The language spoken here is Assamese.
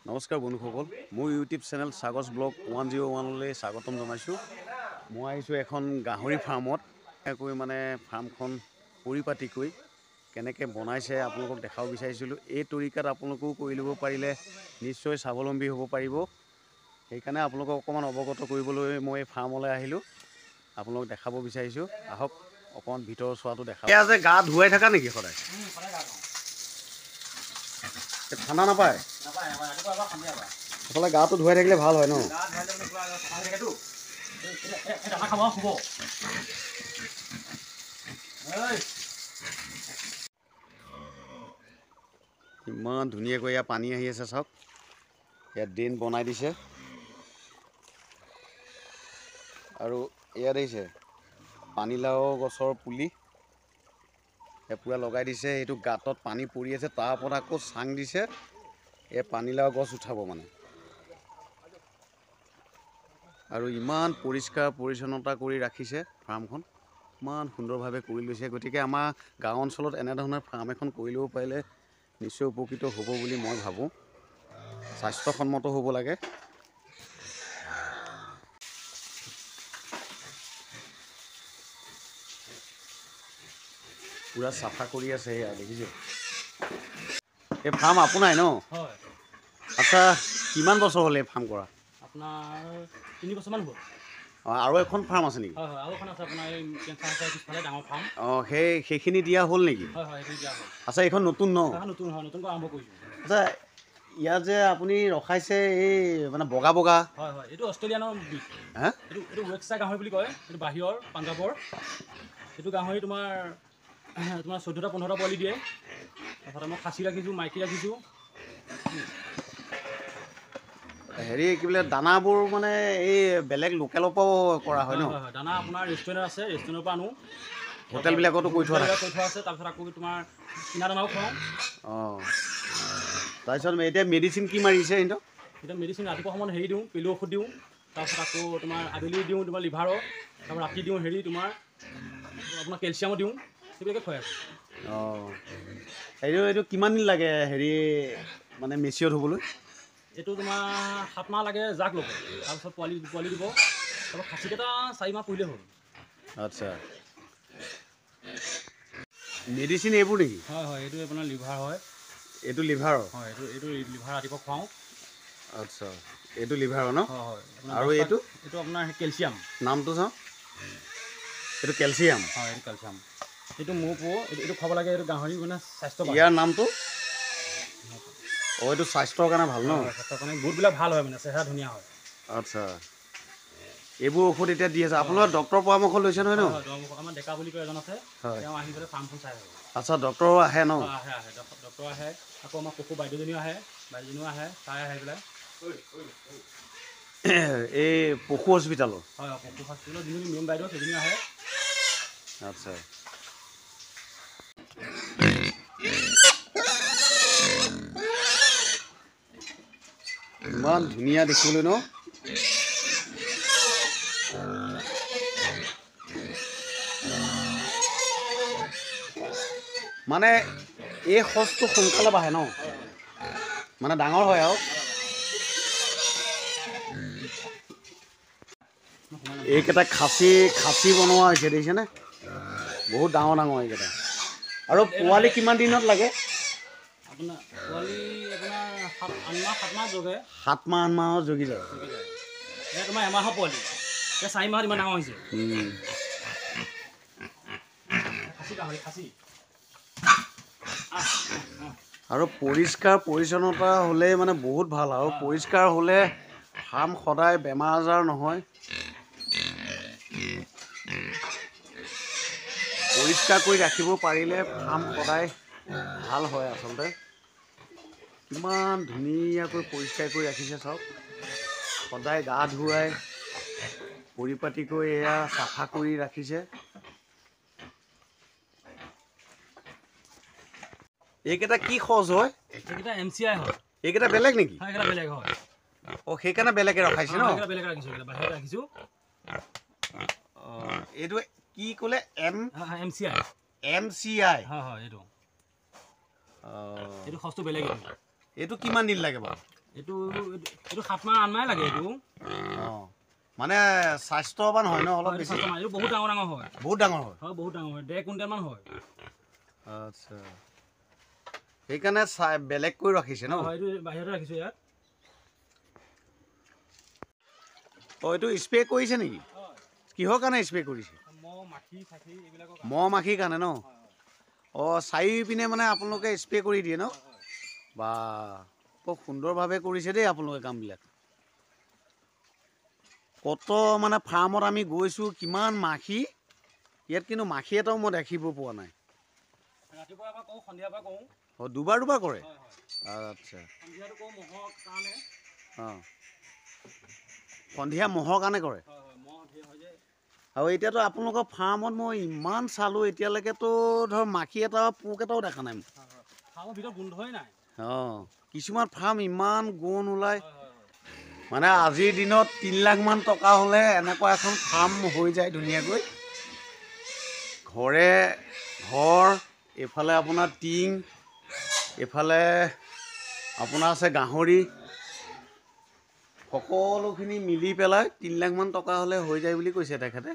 নমস্কাৰ বন্ধুসকল, মোৰ ইউটিউব চেনেল সাগজ ব্লগ 101লৈ স্বাগতম জনাইছোঁ। মই আহিছোঁ এখন গাহৰি ফাৰ্মত। মানে ফাৰ্মখন পৰিপাটিকৈ কেনেকৈ বনাইছে আপোনালোকক দেখাব বিচাৰিছিলোঁ। এই তৰিকাত আপোনালোকেও কৰি ল'ব পাৰিলে নিশ্চয় স্বাৱলম্বী হ'ব পাৰিব। সেইকাৰণে আপোনালোকক অকণমান অৱগত কৰিবলৈ মই এই ফাৰ্মলৈ আহিলোঁ। আপোনালোকক দেখাব বিচাৰিছোঁ। আহক অকণমান ভিতৰ চোৱাটো দেখাব। এয়া যে গা ধুৱাই থাকা নেকি সদায়? ঠাণ্ডা নাপায়? আচলতে গাটো ধুৱাই থাকিলে ভাল হয় ন? ইমান ধুনীয়াকৈ ইয়াত পানী আহি আছে চাওক। ইয়াত ড্ৰেইন বনাই দিছে আৰু এয়া দেখিছে পানীলাও গছৰ পুলি পূৰা লগাই দিছে। এইটো গাঁতত পানী পৰি আছে, তাৰ ওপৰত আকৌ চাং দিছে। এই পানীলাও গছ উঠাব মানে। আৰু ইমান পৰিষ্কাৰ পৰিচ্ছন্নতা কৰি ৰাখিছে ফাৰ্মখন, ইমান সুন্দৰভাৱে কৰি লৈছে। গতিকে আমাৰ গাঁও অঞ্চলত এনেধৰণৰ ফাৰ্ম এখন কৰি ল'ব পাৰিলে নিশ্চয় উপকৃত হ'ব বুলি মই ভাবোঁ। স্বাস্থ্যসন্মত হ'ব লাগে। পূৰা চাফা কৰি আছে এয়া দেখিছে। এই ফাৰ্ম আপোনাই ন? হয়। আচ্ছা, কিমান বছৰ হ'ল এই ফাৰ্ম কৰা? আপোনাৰ 3 বছৰমান হ'ল। অঁ, আৰু এখন ফাৰ্ম আছে নেকি? হয় হয়, আৰু এখন আছে আপোনাৰ এই কেঞ্চাৰ হাউচৰ পিছফালে ডাঙৰ ফাৰ্ম। অঁ, সেইখিনি দিয়া হ'ল নেকি? হয় হয়, সেইটো দিয়া হ'ল। আচ্ছা, এইখন নতুন ন? নতুন হয়, নতুনকৈ আৰম্ভ কৰিছোঁ। আচ্ছা, ইয়াত যে আপুনি ৰখাইছে এই মানে বগা বগা। হয় হয়, এইটো অষ্ট্ৰেলিয়ানৰ বিট। হা? এইটো ৱেক্সাৰ গাহৰি বুলি কয়। এইটো বাহিৰৰ পাঞ্জাৱৰ। এইটো গাহৰি তোমাৰ 14টা 15টা পোৱালি দিয়ে। তাৰপিছতে মই খাচী ৰাখিছোঁ, মাইকী ৰাখিছোঁ। হেৰি কি বোলে দানাবোৰ মানে এই বেলেগ লোকেলৰ পৰাও কৰা হয় ন? হয় হয়, দানা আপোনাৰ ৰেষ্টুৰেণ্ট আছে, ৰেষ্টুৰেণ্টৰ পৰা আনো। হোটেলবিলাকতো কৰি থোৱা থাকে? কৰি থোৱা আছে। তাৰপিছত আকৌ তোমাৰ কিনা দানাও খুৱাওঁ। অঁ, তাৰপিছত এতিয়া মেডিচিন কি মাৰিছে সিহঁতক? এতিয়া মেডিচিন ৰাতিপুৱা সময়ত হেৰি দিওঁ, পেলু ঔষধ দিওঁ। তাৰপিছত আকৌ তোমাৰ আবেলি দিওঁ তোমাৰ লিভাৰৰ। তাৰপৰা ৰাতি দিওঁ হেৰি তোমাৰ আপোনাৰ কেলচিয়ামো দিওঁ। সেইবিলাকে খুৱাই আছোঁ। অঁ, এইটো কিমান দিন লাগে হেৰি মানে মেচিয়ৰ হ'বলৈ? এইটো তোমাৰ 7 মাহ লাগে জাক ল'ব। তাৰপিছত পোৱালি দিব। তাৰপৰা খাচীকেইটা 4 মাহ পুহিলেই হ'ল। আচ্ছা, মেডিচিন এইবোৰ নেকি? হয় হয়, এইটো আপোনাৰ লিভাৰ হয়। এইটো লিভাৰৰ? হয়, এইটো লিভাৰ ৰাতিপুৱা খুৱাওঁ। আচ্ছা, এইটো লিভাৰৰ ন? হয় হয়, আৰু এইটো আপোনাৰ কেলচিয়াম। নামটো চাওঁ। এইটো কেলচিয়াম? হয়, এইটো কেলচিয়াম। এইটো এইটো খাব লাগে। এইটো গাহৰি মানে স্বাস্থ্য ভাল। ইয়াৰ নামটো? অঁ, এইটো স্বাস্থ্যৰ কাৰণে ভাল ন? স্বাস্থ্যৰ কাৰণে গোটবিলাক ভাল হয়, মানে চেহেৰা ধুনীয়া হয়। আচ্ছা, এইবোৰ ঔষধ এতিয়া দি আছে। আপোনালোকে ডক্টৰৰ পৰামৰ্শ লৈছে নহয় ন? হয়, আমাৰ ডেকা বুলি কয় এজন আছে। হয়। তেওঁ আহি পেলাই ফাৰ্মখন চাই হয়। আচ্ছা, ডক্টৰো আহে ন? আহে ডক্টৰ আহে। আকৌ আমাৰ পশু বাইদেউজনীও আহে। বাইদেউজনীও আহে, চাই আহি পেলাই। এই পশু হস্পিটালৰ? হয়, পশু হস্পিটালৰ যিজনী মেইন বাইদেউ সেইজনীও আহে। আচ্ছা, ইমান ধুনীয়া দেখিবলৈ ন? মানে এই সঁচটো সোনকালে বাঢ়ে ন? মানে ডাঙৰ হয় আৰু। এইকেইটা খাচী বনোৱা হৈছে দেখিছেনে? বহুত ডাঙৰ ডাঙৰ এইকেইটা। আৰু পোৱালি কিমান দিনত লাগে? আপোনাৰ পোৱালি আপোনাৰ 7 মাহ জগে। 7 মাহ 8 মাহত জগি যায়। এতিয়া তোমাৰ এমাহৰ পোৱালি। এতিয়া 4 মাহত ইমান ডাঙৰ হৈছে। খাচী। আৰু পৰিষ্কাৰ পৰিচ্ছন্নতা হ'লে মানে বহুত ভাল। আৰু পৰিষ্কাৰ হ'লে ফাৰ্ম সদায় বেমাৰ আজাৰ নহয়। পৰিষ্কাৰ কৰি ৰাখিব পাৰিলে ফাৰ্ম সদায় ভাল হয় আচলতে। কিমান ধুনীয়াকৈ পৰিষ্কাৰ কৰি ৰাখিছে চাওক। সদায় গা ধুৱাই পৰিপাটিকৈ এয়া চাফা কৰি ৰাখিছে। এইকেইটা কি সঁচ হয়? এইকেইটা MCI হয়। এইকেইটা বেলেগ নেকি? হয়, এইকেইটা বেলেগ হয়। অঁ, সেইকাৰণে বেলেগে ৰখাইছে ন? এইকেইটা বেলেগ ৰাখিছোঁ, বাহিৰত ৰাখিছোঁ। অঁ, এইটো কি ক'লে? MCI। MCI? হয় হয়, এইটো অঁ, সঁচটো বেলেগ। এইটো কিমান দিন লাগে বাৰু? এইটো 7 মাহ 8 মাহে লাগে এইটো। অঁ মানে স্বাস্থ্যৱান হয় ন অলপ বেছি? এইটো বহুত ডাঙৰ ডাঙৰ হয়। বহুত ডাঙৰ হয়? হয় বহুত ডাঙৰ হয়, 1.5 কুইণ্টেলমান হয়। আচ্ছা, সেইকাৰণে বেলেগকৈ ৰাখিছে ন? হয় এইটো বাহিৰতে ৰাখিছোঁ ইয়াত। অঁ এইটো স্প্ৰে কৰিছে নেকি? কিহৰ কাৰণে স্প্ৰে কৰিছে? মহ মাখি চাখি এইবিলাকৰ মহ মাখিৰ কাৰণে ন? অঁ চাৰিওপিনে মানে আপোনালোকে স্প্ৰে কৰি দিয়ে ন? বা বৰ সুন্দৰভাৱে কৰিছে দেই আপোনালোকে কামবিলাক। কত মানে ফাৰ্মত আমি গৈছোঁ, কিমান মাখি, ইয়াত কিন্তু মাখি এটাও মই দেখিব পোৱা নাই। ৰাতিপুৱা এবাৰ কৰোঁ, সন্ধিয়া এবাৰ কৰোঁ। অঁ দুবাৰ কৰে? আচ্ছা। সন্ধিয়াটো কৰোঁ মহৰ কাৰণে। অঁ সন্ধিয়া মহৰ কাৰণে কৰে? মহ ধেৰ হয় যে। আৰু এতিয়াতো আপোনালোকৰ ফাৰ্মত মই ইমান চালোঁ, এতিয়ালৈকেতো ধৰ মাখি এটা পোক এটাও দেখা নাই। ফাৰ্মৰ ভিতৰত গোন্ধই নাই। অঁ কিছুমান ফাৰ্ম ইমান গোন্ধ ওলায়। মানে আজিৰ দিনত 3 লাখমান টকা হ'লে এনেকুৱা এখন ফাৰ্ম হৈ যায় ধুনীয়াকৈ। ঘৰ এইফালে আপোনাৰ টিং, এইফালে আপোনাৰ আছে গাহৰি, সকলোখিনি মিলি পেলাই 3 লাখমান টকা হ'লে হৈ যায় বুলি কৈছে তেখেতে।